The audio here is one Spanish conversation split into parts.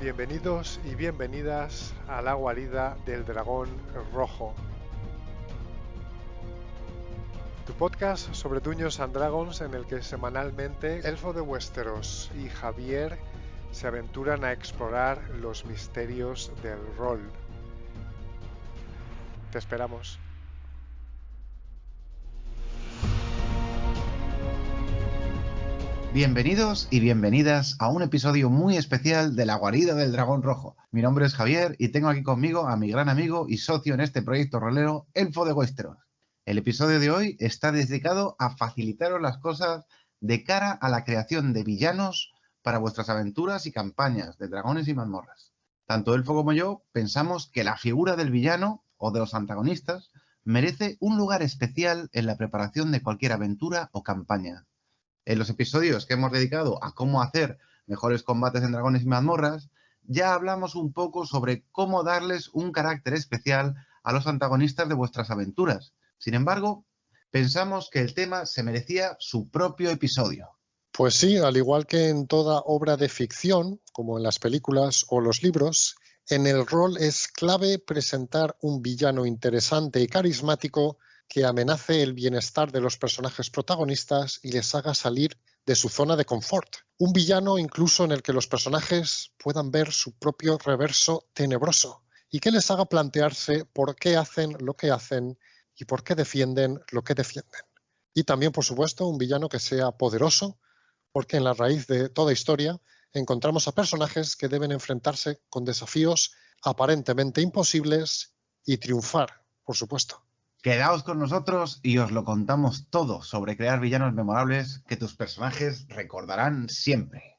Bienvenidos y bienvenidas a la guarida del dragón rojo. Tu podcast sobre Dungeons and Dragons en el que semanalmente Elfo de Westeros y Javier se aventuran a explorar los misterios del rol. Te esperamos. Bienvenidos y bienvenidas a un episodio muy especial de La Guarida del Dragón Rojo. Mi nombre es Javier y tengo aquí conmigo a mi gran amigo y socio en este proyecto rolero, Elfo de Westeros. El episodio de hoy está dedicado a facilitaros las cosas de cara a la creación de villanos para vuestras aventuras y campañas de dragones y mazmorras. Tanto Elfo como yo pensamos que la figura del villano o de los antagonistas merece un lugar especial en la preparación de cualquier aventura o campaña. En los episodios que hemos dedicado a cómo hacer mejores combates en dragones y mazmorras, ya hablamos un poco sobre cómo darles un carácter especial a los antagonistas de vuestras aventuras. Sin embargo, pensamos que el tema se merecía su propio episodio. Pues sí, al igual que en toda obra de ficción, como en las películas o los libros, en el rol es clave presentar un villano interesante y carismático que amenace el bienestar de los personajes protagonistas y les haga salir de su zona de confort. Un villano incluso en el que los personajes puedan ver su propio reverso tenebroso y que les haga plantearse por qué hacen lo que hacen y por qué defienden lo que defienden. Y también, por supuesto, un villano que sea poderoso, porque en la raíz de toda historia encontramos a personajes que deben enfrentarse con desafíos aparentemente imposibles y triunfar, por supuesto. Quedaos con nosotros y os lo contamos todo sobre crear villanos memorables que tus personajes recordarán siempre.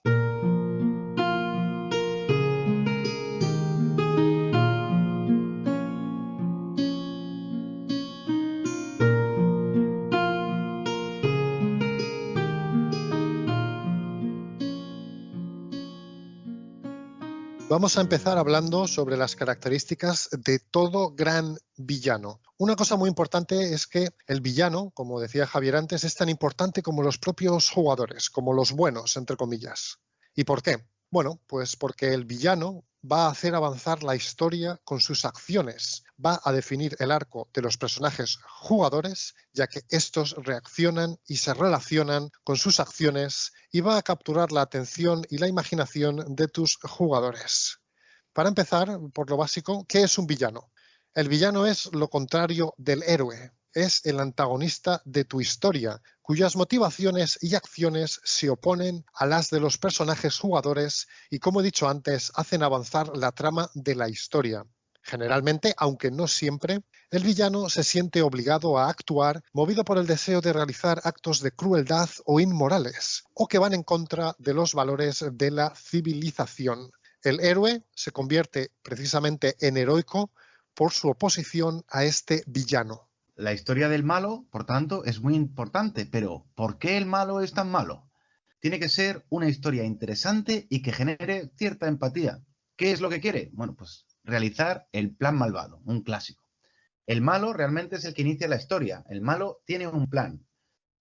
Vamos a empezar hablando sobre las características de todo gran villano. Una cosa muy importante es que el villano, como decía Javier antes, es tan importante como los propios jugadores, como los buenos, entre comillas. ¿Y por qué? Bueno, pues porque el villano va a hacer avanzar la historia con sus acciones, va a definir el arco de los personajes jugadores, ya que estos reaccionan y se relacionan con sus acciones y va a capturar la atención y la imaginación de tus jugadores. Para empezar, por lo básico, ¿qué es un villano? El villano es lo contrario del héroe. Es el antagonista de tu historia, cuyas motivaciones y acciones se oponen a las de los personajes jugadores y, como he dicho antes, hacen avanzar la trama de la historia. Generalmente, aunque no siempre, el villano se siente obligado a actuar movido por el deseo de realizar actos de crueldad o inmorales, o que van en contra de los valores de la civilización. El héroe se convierte precisamente en heroico por su oposición a este villano. La historia del malo, por tanto, es muy importante, pero ¿por qué el malo es tan malo? Tiene que ser una historia interesante y que genere cierta empatía. ¿Qué es lo que quiere? Bueno, pues realizar el plan malvado, un clásico. El malo realmente es el que inicia la historia. El malo tiene un plan.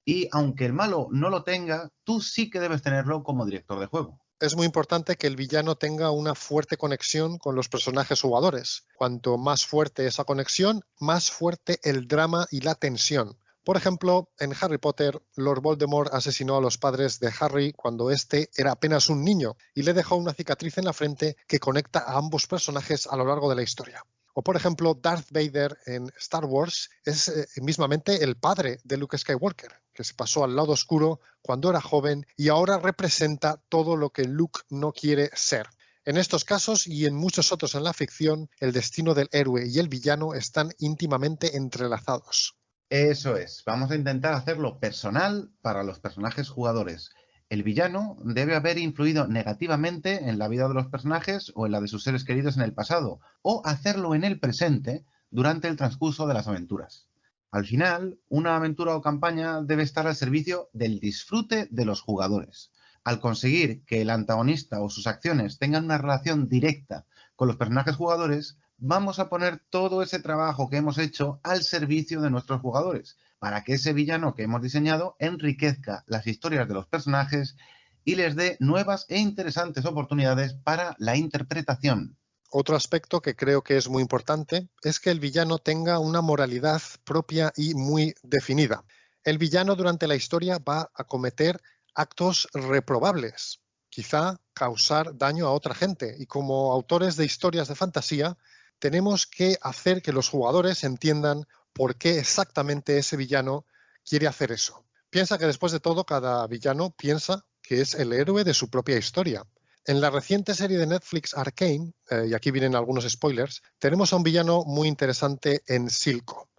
Y aunque el malo no lo tenga, tú sí que debes tenerlo como director de juego. Es muy importante que el villano tenga una fuerte conexión con los personajes jugadores. Cuanto más fuerte esa conexión, más fuerte el drama y la tensión. Por ejemplo, en Harry Potter, Lord Voldemort asesinó a los padres de Harry cuando éste era apenas un niño y le dejó una cicatriz en la frente que conecta a ambos personajes a lo largo de la historia. O, por ejemplo, Darth Vader en Star Wars es mismamente el padre de Luke Skywalker, que se pasó al lado oscuro cuando era joven y ahora representa todo lo que Luke no quiere ser. En estos casos y en muchos otros en la ficción, el destino del héroe y el villano están íntimamente entrelazados. Eso es, vamos a intentar hacerlo personal para los personajes jugadores. El villano debe haber influido negativamente en la vida de los personajes o en la de sus seres queridos en el pasado, o hacerlo en el presente durante el transcurso de las aventuras. Al final, una aventura o campaña debe estar al servicio del disfrute de los jugadores. Al conseguir que el antagonista o sus acciones tengan una relación directa con los personajes jugadores, vamos a poner todo ese trabajo que hemos hecho al servicio de nuestros jugadores, para que ese villano que hemos diseñado enriquezca las historias de los personajes y les dé nuevas e interesantes oportunidades para la interpretación. Otro aspecto que creo que es muy importante es que el villano tenga una moralidad propia y muy definida. El villano durante la historia va a cometer actos reprobables, quizá causar daño a otra gente, y como autores de historias de fantasía tenemos que hacer que los jugadores entiendan por qué exactamente ese villano quiere hacer eso. Piensa que después de todo cada villano piensa que es el héroe de su propia historia. En la reciente serie de Netflix Arcane, y aquí vienen algunos spoilers, tenemos a un villano muy interesante en Silco.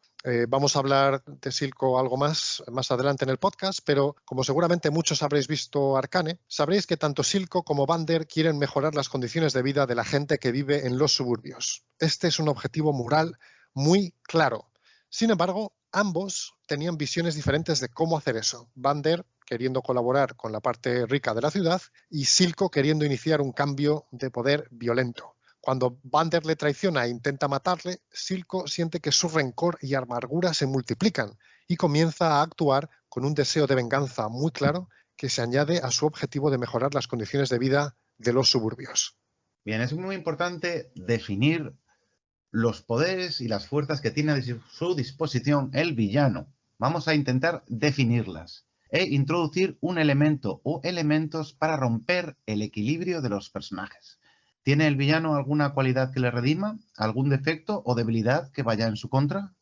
Vamos a hablar de Silco algo más adelante en el podcast, pero como seguramente muchos habréis visto Arcane, sabréis que tanto Silco como Vander quieren mejorar las condiciones de vida de la gente que vive en los suburbios. Este es un objetivo moral muy claro. Sin embargo, ambos tenían visiones diferentes de cómo hacer eso. Vander queriendo colaborar con la parte rica de la ciudad y Silco queriendo iniciar un cambio de poder violento. Cuando Vander le traiciona e intenta matarle, Silco siente que su rencor y amargura se multiplican y comienza a actuar con un deseo de venganza muy claro que se añade a su objetivo de mejorar las condiciones de vida de los suburbios. Bien, es muy importante definir los poderes y las fuerzas que tiene a su disposición el villano. Vamos a intentar definirlas e introducir un elemento o elementos para romper el equilibrio de los personajes. ¿Tiene el villano alguna cualidad que le redima? ¿Algún defecto o debilidad que vaya en su contra?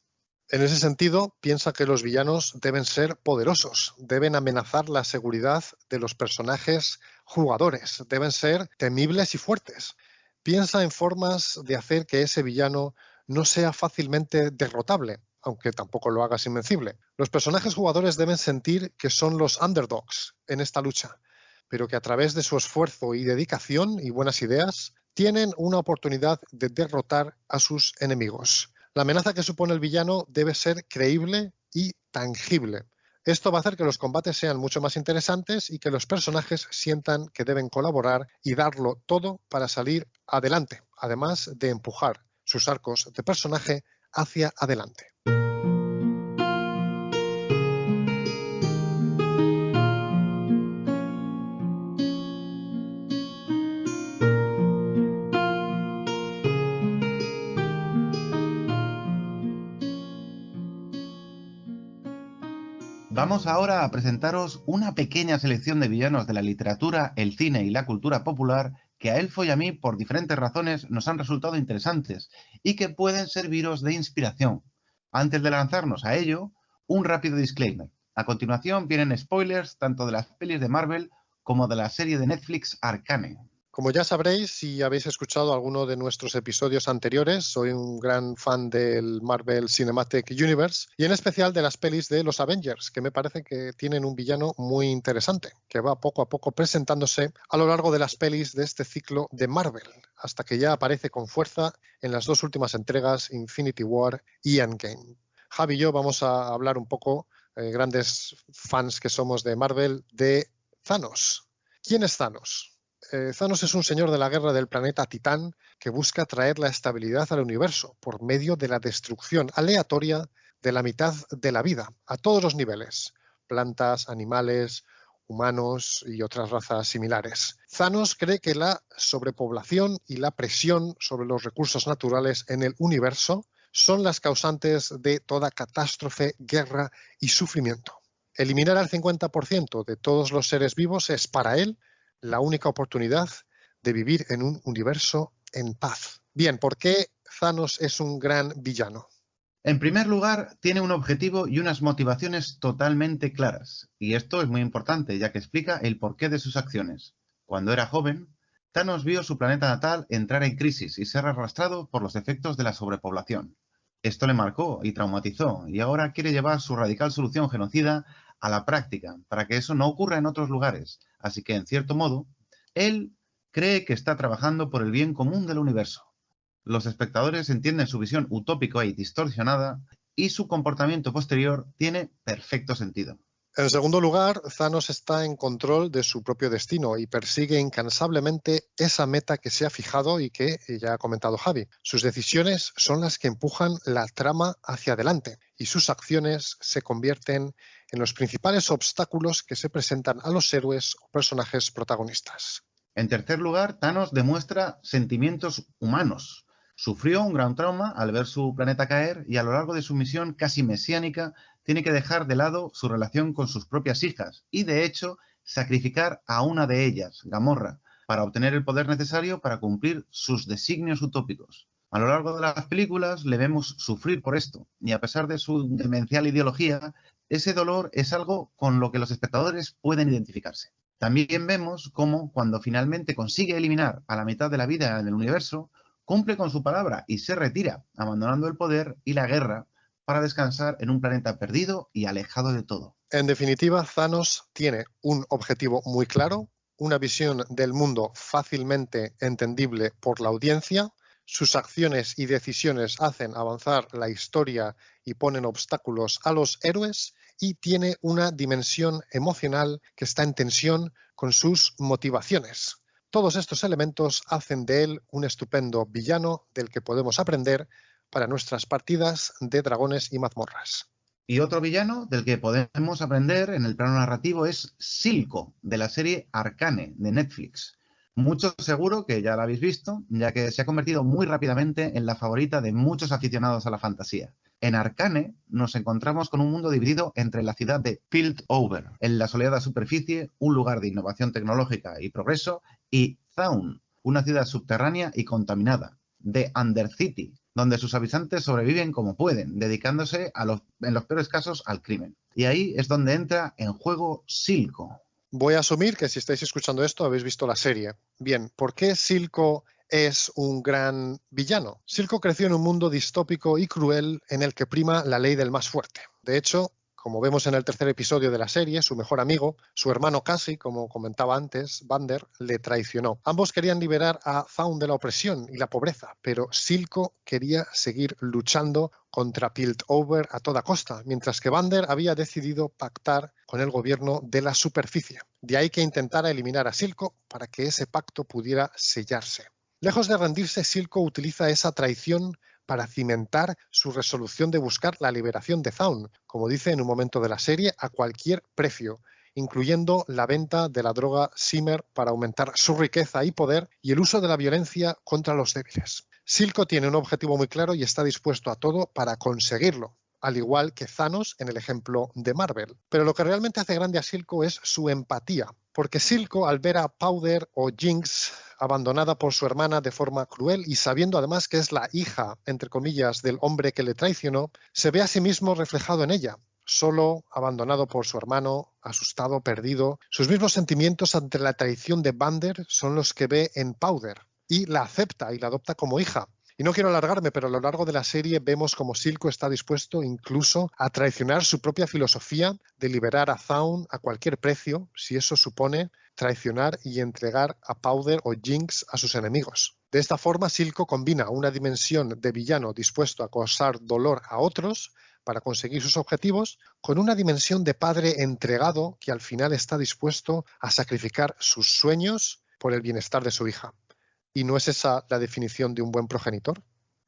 En ese sentido, piensa que los villanos deben ser poderosos, deben amenazar la seguridad de los personajes jugadores, deben ser temibles y fuertes. Piensa en formas de hacer que ese villano no sea fácilmente derrotable, aunque tampoco lo hagas invencible. Los personajes jugadores deben sentir que son los underdogs en esta lucha, pero que a través de su esfuerzo y dedicación y buenas ideas tienen una oportunidad de derrotar a sus enemigos. La amenaza que supone el villano debe ser creíble y tangible. Esto va a hacer que los combates sean mucho más interesantes y que los personajes sientan que deben colaborar y darlo todo para salir adelante, además de empujar sus arcos de personaje hacia adelante. Vamos ahora a presentaros una pequeña selección de villanos de la literatura, el cine y la cultura popular que a Elfo y a mí, por diferentes razones, nos han resultado interesantes y que pueden serviros de inspiración. Antes de lanzarnos a ello, un rápido disclaimer. A continuación vienen spoilers tanto de las pelis de Marvel como de la serie de Netflix Arcane. Como ya sabréis, si habéis escuchado alguno de nuestros episodios anteriores, soy un gran fan del Marvel Cinematic Universe y en especial de las pelis de los Avengers, que me parece que tienen un villano muy interesante, que va poco a poco presentándose a lo largo de las pelis de este ciclo de Marvel, hasta que ya aparece con fuerza en las dos últimas entregas, Infinity War y Endgame. Javi y yo vamos a hablar un poco, grandes fans que somos de Marvel, de Thanos. ¿Quién es Thanos? Thanos es un señor de la guerra del planeta Titán que busca traer la estabilidad al universo por medio de la destrucción aleatoria de la mitad de la vida, a todos los niveles, plantas, animales, humanos y otras razas similares. Thanos cree que la sobrepoblación y la presión sobre los recursos naturales en el universo son las causantes de toda catástrofe, guerra y sufrimiento. Eliminar al 50% de todos los seres vivos es para él la única oportunidad de vivir en un universo en paz. Bien, ¿por qué Thanos es un gran villano? En primer lugar, tiene un objetivo y unas motivaciones totalmente claras, y esto es muy importante, ya que explica el porqué de sus acciones. Cuando era joven, Thanos vio su planeta natal entrar en crisis y ser arrastrado por los efectos de la sobrepoblación. Esto le marcó y traumatizó, y ahora quiere llevar su radical solución genocida a la práctica, para que eso no ocurra en otros lugares. Así que, en cierto modo, él cree que está trabajando por el bien común del universo. Los espectadores entienden su visión utópica y distorsionada, y su comportamiento posterior tiene perfecto sentido. En segundo lugar, Thanos está en control de su propio destino y persigue incansablemente esa meta que se ha fijado y que ya ha comentado Javi. Sus decisiones son las que empujan la trama hacia adelante y sus acciones se convierten en los principales obstáculos que se presentan a los héroes o personajes protagonistas. En tercer lugar, Thanos demuestra sentimientos humanos. Sufrió un gran trauma al ver su planeta caer y a lo largo de su misión casi mesiánica tiene que dejar de lado su relación con sus propias hijas y, de hecho, sacrificar a una de ellas, Gamorra, para obtener el poder necesario para cumplir sus designios utópicos. A lo largo de las películas le vemos sufrir por esto y, a pesar de su demencial ideología, ese dolor es algo con lo que los espectadores pueden identificarse. También vemos cómo, cuando finalmente consigue eliminar a la mitad de la vida en el universo, cumple con su palabra y se retira, abandonando el poder y la guerra para descansar en un planeta perdido y alejado de todo. En definitiva, Thanos tiene un objetivo muy claro, una visión del mundo fácilmente entendible por la audiencia. Sus acciones y decisiones hacen avanzar la historia y ponen obstáculos a los héroes, y tiene una dimensión emocional que está en tensión con sus motivaciones. Todos estos elementos hacen de él un estupendo villano del que podemos aprender para nuestras partidas de dragones y mazmorras. Y otro villano del que podemos aprender en el plano narrativo es Silco, de la serie Arcane, de Netflix. Muchos seguro que ya la habéis visto, ya que se ha convertido muy rápidamente en la favorita de muchos aficionados a la fantasía. En Arcane nos encontramos con un mundo dividido entre la ciudad de Piltover, en la soleada superficie, un lugar de innovación tecnológica y progreso, y Zaun, una ciudad subterránea y contaminada, de Undercity, donde sus habitantes sobreviven como pueden, dedicándose en los peores casos al crimen. Y ahí es donde entra en juego Silco. Voy a asumir que si estáis escuchando esto habéis visto la serie. Bien, ¿por qué Silco es un gran villano? Silco creció en un mundo distópico y cruel en el que prima la ley del más fuerte. De hecho, como vemos en el tercer episodio de la serie, su mejor amigo, su hermano Cassie, como comentaba antes, Vander, le traicionó. Ambos querían liberar a Zaun de la opresión y la pobreza, pero Silco quería seguir luchando contra Piltover a toda costa, mientras que Vander había decidido pactar con el gobierno de la superficie. De ahí que intentara eliminar a Silco para que ese pacto pudiera sellarse. Lejos de rendirse, Silco utiliza esa traición para cimentar su resolución de buscar la liberación de Zaun, como dice en un momento de la serie, a cualquier precio, incluyendo la venta de la droga Zimmer para aumentar su riqueza y poder y el uso de la violencia contra los débiles. Silco tiene un objetivo muy claro y está dispuesto a todo para conseguirlo, al igual que Thanos en el ejemplo de Marvel. Pero lo que realmente hace grande a Silco es su empatía, porque Silco, al ver a Powder o Jinx abandonada por su hermana de forma cruel y sabiendo además que es la hija, entre comillas, del hombre que le traicionó, se ve a sí mismo reflejado en ella, solo, abandonado por su hermano, asustado, perdido. Sus mismos sentimientos ante la traición de Vander son los que ve en Powder y la acepta y la adopta como hija. Y no quiero alargarme, pero a lo largo de la serie vemos como Silco está dispuesto incluso a traicionar su propia filosofía de liberar a Zaun a cualquier precio, si eso supone traicionar y entregar a Powder o Jinx a sus enemigos. De esta forma, Silco combina una dimensión de villano dispuesto a causar dolor a otros para conseguir sus objetivos, con una dimensión de padre entregado que al final está dispuesto a sacrificar sus sueños por el bienestar de su hija. ¿Y no es esa la definición de un buen progenitor?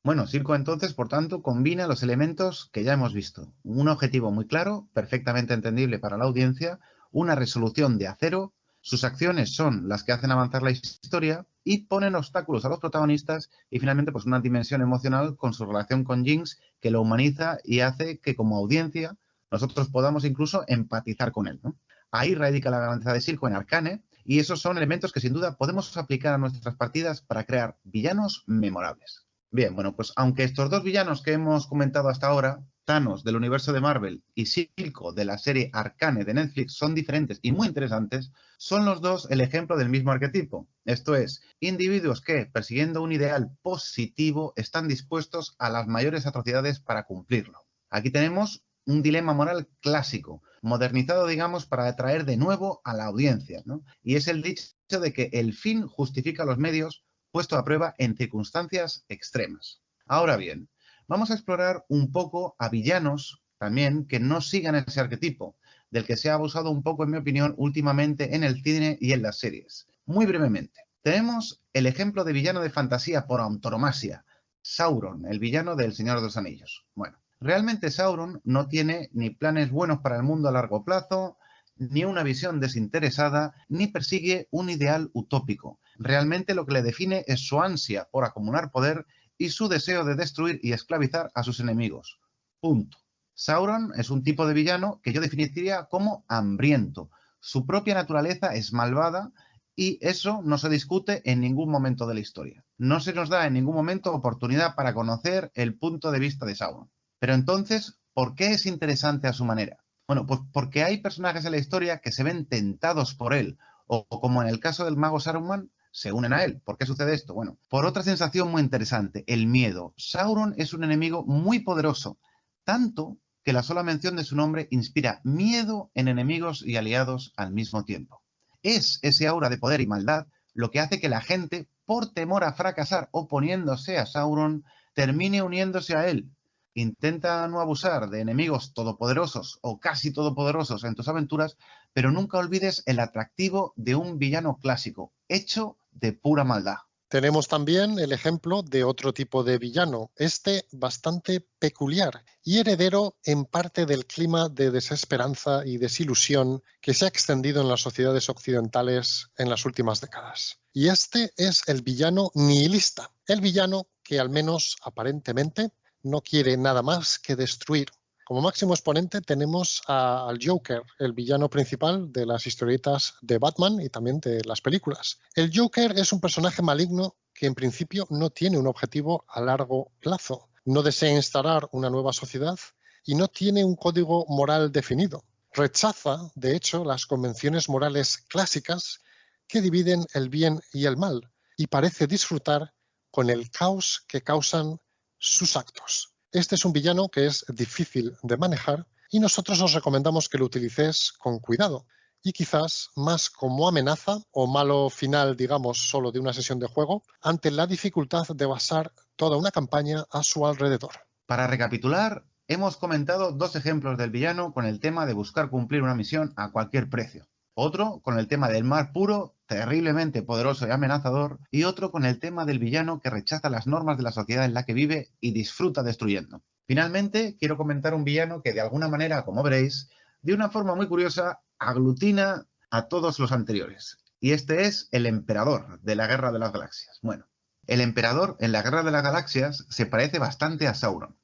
Bueno, Silco entonces, por tanto, combina los elementos que ya hemos visto. Un objetivo muy claro, perfectamente entendible para la audiencia, una resolución de acero, sus acciones son las que hacen avanzar la historia y ponen obstáculos a los protagonistas y finalmente pues una dimensión emocional con su relación con Jinx que lo humaniza y hace que como audiencia nosotros podamos incluso empatizar con él, ¿no? Ahí radica la grandeza de Silco en Arcane. Y esos son elementos que sin duda podemos aplicar a nuestras partidas para crear villanos memorables. Bien, bueno, pues aunque estos dos villanos que hemos comentado hasta ahora, Thanos del universo de Marvel y Silco de la serie Arcane de Netflix, son diferentes y muy interesantes, son los dos el ejemplo del mismo arquetipo. Esto es, individuos que, persiguiendo un ideal positivo, están dispuestos a las mayores atrocidades para cumplirlo. Aquí tenemos un dilema moral clásico, modernizado, digamos, para atraer de nuevo a la audiencia, ¿no? Y es el dicho de que el fin justifica los medios puesto a prueba en circunstancias extremas. Ahora bien, vamos a explorar un poco a villanos también que no sigan ese arquetipo. del que se ha abusado un poco, en mi opinión, últimamente en el cine y en las series. Muy brevemente, tenemos el ejemplo de villano de fantasía por antonomasia, Sauron, el villano del Señor de los Anillos. Bueno, realmente Sauron no tiene ni planes buenos para el mundo a largo plazo, ni una visión desinteresada, ni persigue un ideal utópico. Realmente lo que le define es su ansia por acumular poder y su deseo de destruir y esclavizar a sus enemigos. Punto. Sauron es un tipo de villano que yo definiría como hambriento. Su propia naturaleza es malvada y eso no se discute en ningún momento de la historia. No se nos da en ningún momento oportunidad para conocer el punto de vista de Sauron. Pero entonces, ¿por qué es interesante a su manera? Bueno, pues porque hay personajes en la historia que se ven tentados por él, o como en el caso del mago Saruman, se unen a él. ¿Por qué sucede esto? Bueno, por otra sensación muy interesante, el miedo. Sauron es un enemigo muy poderoso, tanto que la sola mención de su nombre inspira miedo en enemigos y aliados al mismo tiempo. Es ese aura de poder y maldad lo que hace que la gente, por temor a fracasar oponiéndose a Sauron, termine uniéndose a él. Intenta no abusar de enemigos todopoderosos o casi todopoderosos en tus aventuras, pero nunca olvides el atractivo de un villano clásico, hecho de pura maldad. Tenemos también el ejemplo de otro tipo de villano, este bastante peculiar y heredero en parte del clima de desesperanza y desilusión que se ha extendido en las sociedades occidentales en las últimas décadas. Y este es el villano nihilista, el villano que al menos aparentemente no quiere nada más que destruir. Como máximo exponente tenemos al Joker, el villano principal de las historietas de Batman y también de las películas. El Joker es un personaje maligno que en principio no tiene un objetivo a largo plazo, no desea instalar una nueva sociedad y no tiene un código moral definido. Rechaza, de hecho, las convenciones morales clásicas que dividen el bien y el mal y parece disfrutar con el caos que causan sus actos. Este es un villano que es difícil de manejar y nosotros os recomendamos que lo utilicéis con cuidado y quizás más como amenaza o malo final, digamos, solo de una sesión de juego, ante la dificultad de basar toda una campaña a su alrededor. Para recapitular, hemos comentado dos ejemplos del villano con el tema de buscar cumplir una misión a cualquier precio. Otro con el tema del mal puro, terriblemente poderoso y amenazador, y otro con el tema del villano que rechaza las normas de la sociedad en la que vive y disfruta destruyendo. Finalmente, quiero comentar un villano que de alguna manera, como veréis, de una forma muy curiosa, aglutina a todos los anteriores. Y este es el Emperador de la Guerra de las Galaxias. Bueno, el Emperador en la Guerra de las Galaxias se parece bastante a Sauron,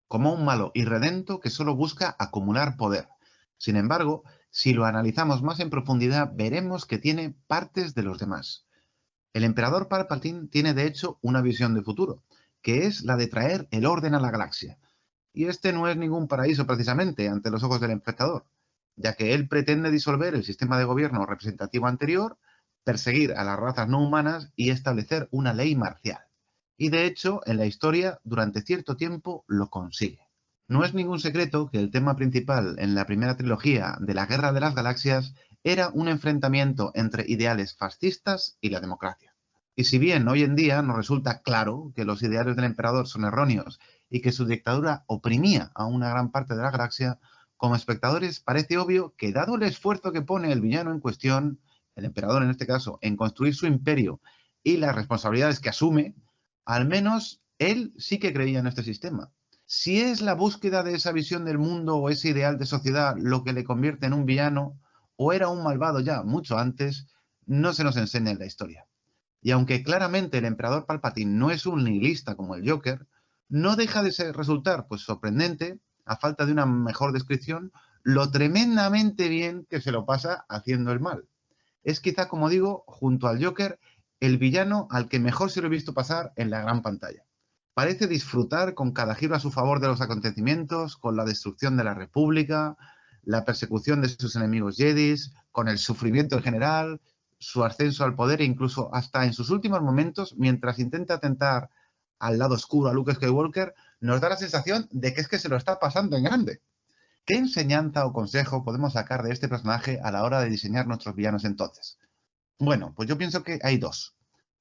como un malo irredento que solo busca acumular poder. Sin embargo, si lo analizamos más en profundidad, veremos que tiene partes de los demás. El emperador Palpatine tiene de hecho una visión de futuro, que es la de traer el orden a la galaxia. Y este no es ningún paraíso precisamente ante los ojos del espectador, ya que él pretende disolver el sistema de gobierno representativo anterior, perseguir a las razas no humanas y establecer una ley marcial. Y de hecho, en la historia, durante cierto tiempo, lo consigue. No es ningún secreto que el tema principal en la primera trilogía de la Guerra de las Galaxias era un enfrentamiento entre ideales fascistas y la democracia. Y si bien hoy en día nos resulta claro que los ideales del emperador son erróneos y que su dictadura oprimía a una gran parte de la galaxia, como espectadores parece obvio que dado el esfuerzo que pone el villano en cuestión, el emperador en este caso, en construir su imperio y las responsabilidades que asume, al menos él sí que creía en este sistema. Si es la búsqueda de esa visión del mundo o ese ideal de sociedad lo que le convierte en un villano, o era un malvado ya mucho antes, no se nos enseña en la historia. Y aunque claramente el emperador Palpatine no es un nihilista como el Joker, no deja de resultar pues sorprendente, a falta de una mejor descripción, lo tremendamente bien que se lo pasa haciendo el mal. Es quizá, como digo, junto al Joker, el villano al que mejor se lo he visto pasar en la gran pantalla. Parece disfrutar con cada giro a su favor de los acontecimientos, con la destrucción de la República, la persecución de sus enemigos Jedis, con el sufrimiento en general, su ascenso al poder e incluso hasta en sus últimos momentos, mientras intenta atentar al lado oscuro a Luke Skywalker, nos da la sensación de que es que se lo está pasando en grande. ¿Qué enseñanza o consejo podemos sacar de este personaje a la hora de diseñar nuestros villanos entonces? Bueno, pues yo pienso que hay dos.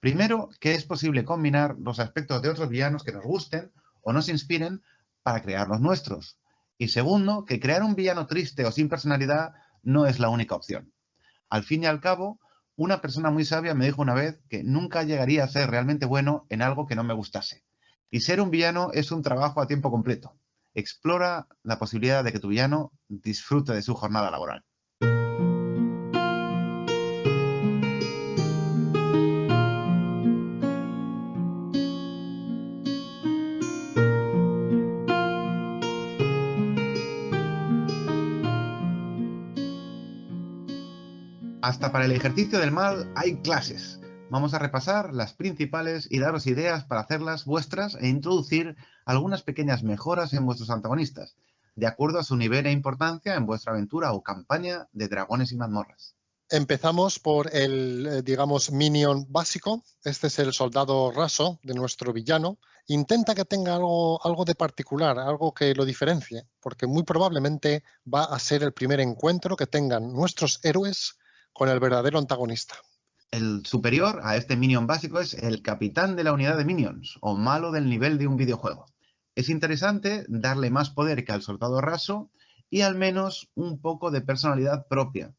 Primero, que es posible combinar los aspectos de otros villanos que nos gusten o nos inspiren para crear los nuestros. Y segundo, que crear un villano triste o sin personalidad no es la única opción. Al fin y al cabo, una persona muy sabia me dijo una vez que nunca llegaría a ser realmente bueno en algo que no me gustase. Y ser un villano es un trabajo a tiempo completo. Explora la posibilidad de que tu villano disfrute de su jornada laboral. Hasta para el ejercicio del mal hay clases. Vamos a repasar las principales y daros ideas para hacerlas vuestras e introducir algunas pequeñas mejoras en vuestros antagonistas, de acuerdo a su nivel e importancia en vuestra aventura o campaña de Dragones y Mazmorras. Empezamos por el, digamos, minion básico. Este es el soldado raso de nuestro villano. Intenta que tenga algo de particular, algo que lo diferencie, porque muy probablemente va a ser el primer encuentro que tengan nuestros héroes con el verdadero antagonista. El superior a este minion básico es el capitán de la unidad de minions, o malo del nivel de un videojuego. Es interesante darle más poder que al soldado raso y al menos un poco de personalidad propia.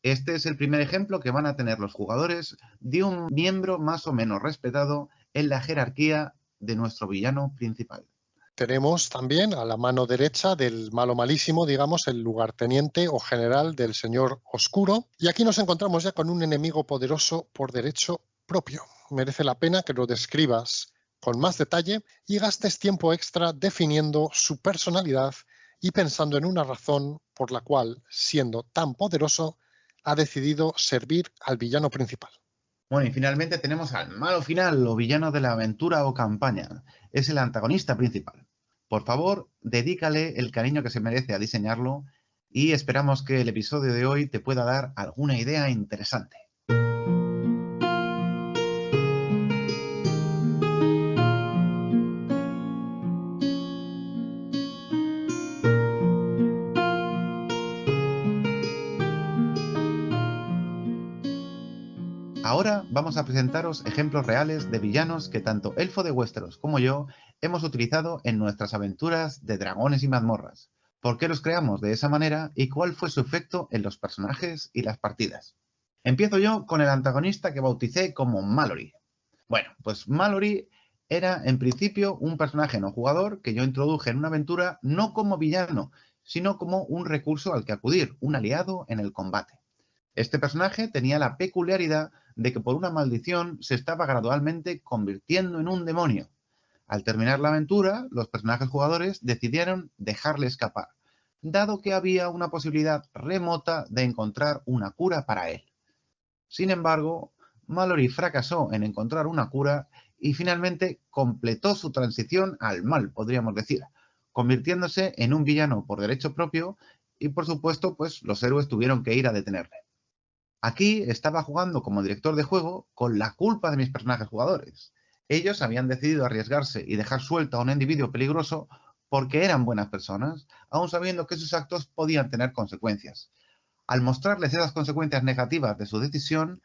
Este es el primer ejemplo que van a tener los jugadores de un miembro más o menos respetado en la jerarquía de nuestro villano principal. Tenemos también a la mano derecha del malo malísimo, digamos, el lugarteniente o general del señor oscuro. Y aquí nos encontramos ya con un enemigo poderoso por derecho propio. Merece la pena que lo describas con más detalle y gastes tiempo extra definiendo su personalidad y pensando en una razón por la cual, siendo tan poderoso, ha decidido servir al villano principal. Bueno, y finalmente tenemos al malo final o villano de la aventura o campaña. Es el antagonista principal. Por favor, dedícale el cariño que se merece a diseñarlo y esperamos que el episodio de hoy te pueda dar alguna idea interesante. Ahora vamos a presentaros ejemplos reales de villanos que tanto Elfo de Westeros como yo hemos utilizado en nuestras aventuras de Dragones y Mazmorras. ¿Por qué los creamos de esa manera y cuál fue su efecto en los personajes y las partidas? Empiezo yo con el antagonista que bauticé como Mallory. Bueno, pues Mallory era en principio un personaje no jugador que yo introduje en una aventura no como villano, sino como un recurso al que acudir, un aliado en el combate. Este personaje tenía la peculiaridad de que por una maldición se estaba gradualmente convirtiendo en un demonio. Al terminar la aventura, los personajes jugadores decidieron dejarle escapar, dado que había una posibilidad remota de encontrar una cura para él. Sin embargo, Mallory fracasó en encontrar una cura y finalmente completó su transición al mal, podríamos decir, convirtiéndose en un villano por derecho propio y, por supuesto, pues los héroes tuvieron que ir a detenerle. Aquí estaba jugando como director de juego con la culpa de mis personajes jugadores. Ellos habían decidido arriesgarse y dejar suelto a un individuo peligroso porque eran buenas personas, aun sabiendo que sus actos podían tener consecuencias. Al mostrarles esas consecuencias negativas de su decisión,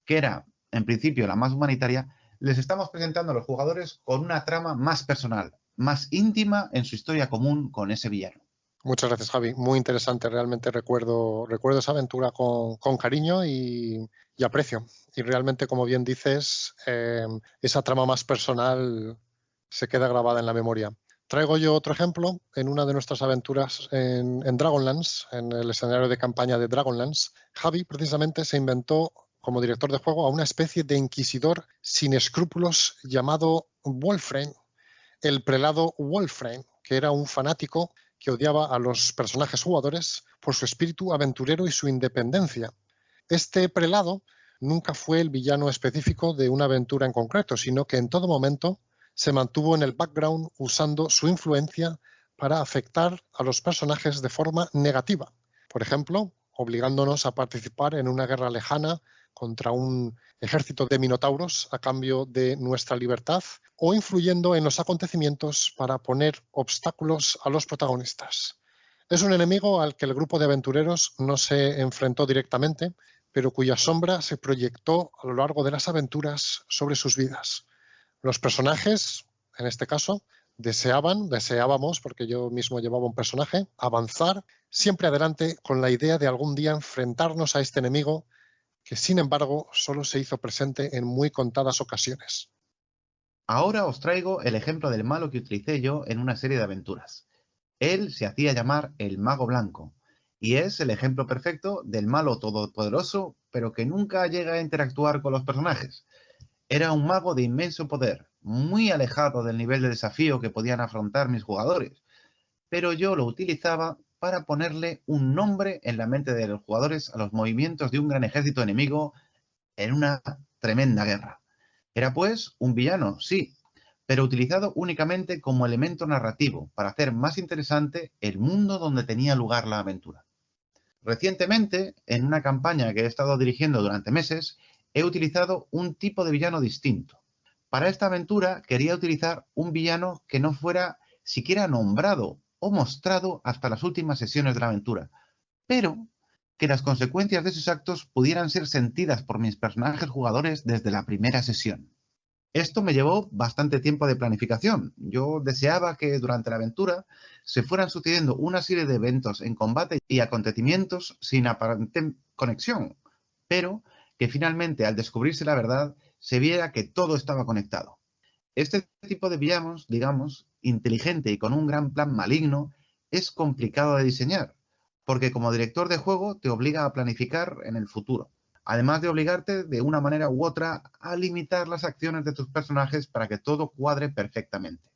que era en principio la más humanitaria, les estamos presentando a los jugadores con una trama más personal, más íntima en su historia común con ese villano. Muchas gracias, Javi. Muy interesante. Realmente recuerdo esa aventura con cariño y aprecio. Y realmente, como bien dices, esa trama más personal se queda grabada en la memoria. Traigo yo otro ejemplo en una de nuestras aventuras en Dragonlance, en el escenario de campaña de Dragonlance. Javi precisamente se inventó como director de juego a una especie de inquisidor sin escrúpulos llamado Wolframe, el prelado Wolframe, que era un fanático que odiaba a los personajes jugadores por su espíritu aventurero y su independencia. Este prelado nunca fue el villano específico de una aventura en concreto, sino que en todo momento se mantuvo en el background usando su influencia para afectar a los personajes de forma negativa. Por ejemplo, obligándonos a participar en una guerra lejana contra un ejército de minotauros a cambio de nuestra libertad o influyendo en los acontecimientos para poner obstáculos a los protagonistas. Es un enemigo al que el grupo de aventureros no se enfrentó directamente, pero cuya sombra se proyectó a lo largo de las aventuras sobre sus vidas. Los personajes, en este caso, deseábamos, porque yo mismo llevaba un personaje, avanzar siempre adelante con la idea de algún día enfrentarnos a este enemigo que, sin embargo, solo se hizo presente en muy contadas ocasiones. Ahora os traigo el ejemplo del malo que utilicé yo en una serie de aventuras. Él se hacía llamar el Mago Blanco, y es el ejemplo perfecto del malo todopoderoso, pero que nunca llega a interactuar con los personajes. Era un mago de inmenso poder, muy alejado del nivel de desafío que podían afrontar mis jugadores, pero yo lo utilizaba para ponerle un nombre en la mente de los jugadores a los movimientos de un gran ejército enemigo en una tremenda guerra. Era pues un villano, sí, pero utilizado únicamente como elemento narrativo para hacer más interesante el mundo donde tenía lugar la aventura. Recientemente, en una campaña que he estado dirigiendo durante meses, he utilizado un tipo de villano distinto. Para esta aventura quería utilizar un villano que no fuera siquiera nombrado o mostrado hasta las últimas sesiones de la aventura, pero que las consecuencias de sus actos pudieran ser sentidas por mis personajes jugadores desde la primera sesión. Esto me llevó bastante tiempo de planificación. Yo deseaba que durante la aventura se fueran sucediendo una serie de eventos en combate y acontecimientos sin aparente conexión, pero que finalmente, al descubrirse la verdad, se viera que todo estaba conectado. Este tipo de villanos, digamos, inteligente y con un gran plan maligno, es complicado de diseñar, porque como director de juego te obliga a planificar en el futuro, además de obligarte de una manera u otra a limitar las acciones de tus personajes para que todo cuadre perfectamente.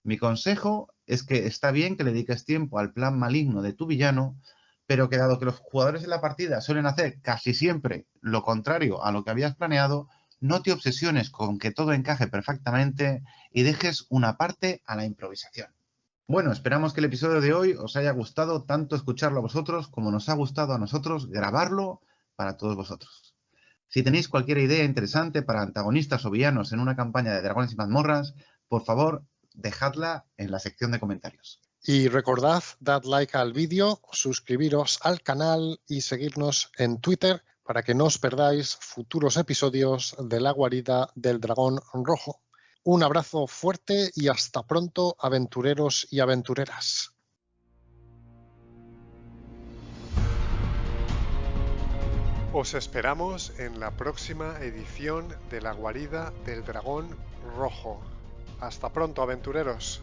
Mi consejo es que está bien que le dediques tiempo al plan maligno de tu villano, pero que dado que los jugadores de la partida suelen hacer casi siempre lo contrario a lo que habías planeado, no te obsesiones con que todo encaje perfectamente y dejes una parte a la improvisación. Bueno, esperamos que el episodio de hoy os haya gustado tanto escucharlo a vosotros como nos ha gustado a nosotros grabarlo para todos vosotros. Si tenéis cualquier idea interesante para antagonistas o villanos en una campaña de Dragones y Mazmorras, por favor, dejadla en la sección de comentarios. Y recordad, dad like al vídeo, suscribiros al canal y seguirnos en Twitter para que no os perdáis futuros episodios de La Guarida del Dragón Rojo. Un abrazo fuerte y hasta pronto, aventureros y aventureras. Os esperamos en la próxima edición de La Guarida del Dragón Rojo. Hasta pronto, aventureros.